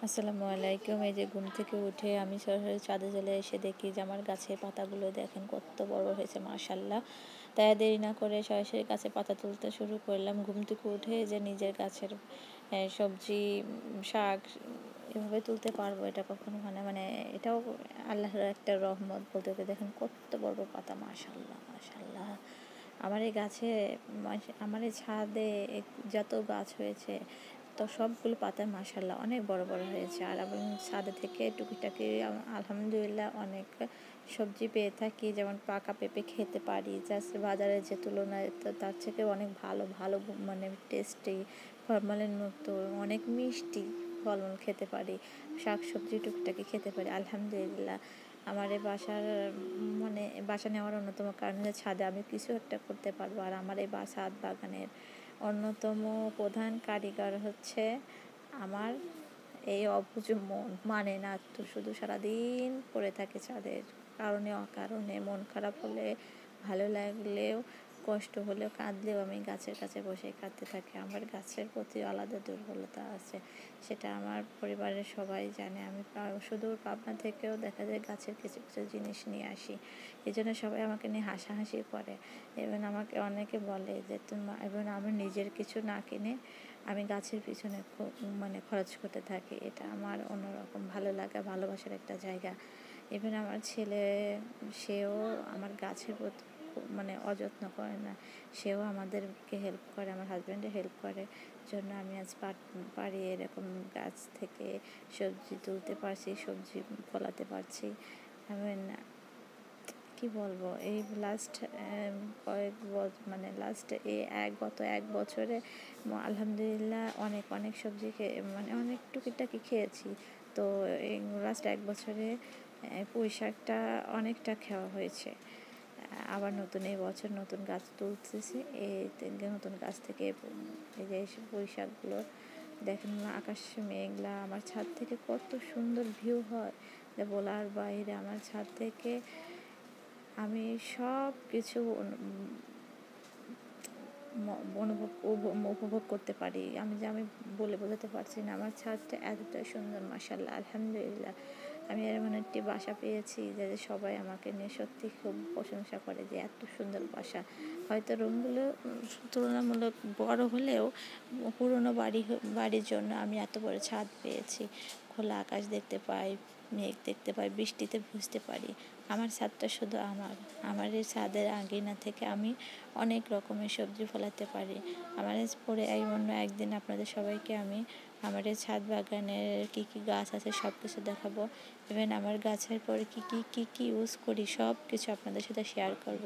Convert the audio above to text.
আসসালামু আলাইকুম। এই যে ঘুম থেকে উঠে আমি সরাসরি ছাদে চলে এসে দেখি যে আমার গাছের পাতাগুলো দেখেন কত বড় হয়েছে, মাশাআল্লাহ। তাই দেরি না করে সরাসরি গাছের পাতা তুলতে শুরু করলাম। ঘুম থেকে উঠে যে নিজের গাছের সবজি, শাক এভাবে তুলতে পারবো, এটা কখনো হয় না। মানে এটাও আল্লাহর একটা রহমত বলতে গেলে। দেখেন কত বড় পাতা, মাশাআল্লাহ মাশাআল্লাহ। আমার এই গাছে, আমার এই ছাদে যত গাছ হয়েছে, তো সবগুলো পাতা মাশাআল্লাহ অনেক বড় বড় হয়েছে। আর এবং ছাদে থেকে টুকিটাকি আলহামদুলিল্লাহ অনেক সবজি পেয়ে থাকি, যেমন পাকা পেঁপে খেতে পারি, জাস্ট বাজারের যে তুলনায় তো তার থেকে অনেক ভালো ভালো মানে টেস্টি, ফরমালিন মুক্ত, অনেক মিষ্টি ফলমূল খেতে পারি, শাক সবজি টুকিটাকি খেতে পারি আলহামদুলিল্লাহ। আমার এই বাসার মানে বাসা নেওয়ার অন্যতম কারণ হচ্ছে ছাদে আমি কিছু একটা করতে পারবো। আর আমার এই ছাদ বাগানের অন্যতম প্রধান কারিগর হচ্ছে আমার এই অবুঝ মন। মানে না তো, শুধু সারাদিন পড়ে থাকে ছাদের কারণে অকারণে, মন খারাপ হলে, ভালো লাগলেও, কষ্ট হলেও, কাঁদলেও আমি গাছের কাছে বসে কাঁদতে থাকি। আমার গাছের প্রতি আলাদা দুর্বলতা আছে, সেটা আমার পরিবারের সবাই জানে। আমি শুধু পাবনা থেকেও দেখা যায় গাছের কিছু কিছু জিনিস নিয়ে আসি, এই জন্য সবাই আমাকে নিয়ে হাসাহাসি করে। এবং আমাকে অনেকে বলে যে তুমি, এবং আমি নিজের কিছু না কিনে আমি গাছের পিছনে মানে খরচ করতে থাকি। এটা আমার অন্যরকম ভালো লাগা, ভালোবাসার একটা জায়গা। ইভেন আমার ছেলে, সেও আমার গাছের প্রতি মানে অযত্ন করে না, সেও আমাদেরকে হেল্প করে, আমার হাজব্যান্ডে হেল্প করে, জন্য আমি আজ পারি এরকম গাছ থেকে সবজি তুলতে পারছি, সবজি ফলাতে পারছি। আমি কি বলবো, এই লাস্ট মানে লাস্ট গত এক বছরে আলহামদুলিল্লাহ অনেক অনেক সবজি মানে অনেক টুকিটাকি খেয়েছি। তো এই লাস্ট এক বছরে পুঁই শাকটা অনেকটা খাওয়া হয়েছে। আবার নতুন এই বছর নতুন গাছ তুলতেছি, এই নতুন গাছ থেকে এই যে পুঁই শাকগুলো দেখেন, আকাশ মেঘলা, আমার ছাদ থেকে কত সুন্দর ভিউ হয় যা বলার বাইরে। আমার ছাদ থেকে আমি সব কিছু উপভোগ করতে পারি। আমি বলে বোঝাতে পারছি না, আমার ছাদটা এতটাই সুন্দর, মাশাআল্লাহ আলহামদুলিল্লাহ। আমি এমন একটি বাসা পেয়েছি যে সবাই আমাকে নিয়ে সত্যি খুব প্রশংসা করে যে এত সুন্দর বাসা। হয়তো রুমগুলো তুলনামূলক বড় হলেও পুরনো বাড়ির জন্য আমি এত বড় ছাদ পেয়েছি। খোলা আকাশ দেখতে পাই, মেঘ দেখতে পাই, বৃষ্টিতে ভিজতে পারি। আমার ছাদটা শুধু আমার এই ছাদের আঙিনা থেকে আমি অনেক রকমের সবজি ফলাতে পারি। আমার পরে অন্য একদিন আপনাদের সবাইকে আমি আমার এই ছাদ বাগানের কী কী গাছ আছে সব কিছু দেখাবো। ইভেন আমার গাছের পরে কী কী ইউজ করি সব কিছু আপনাদের সাথে শেয়ার করব।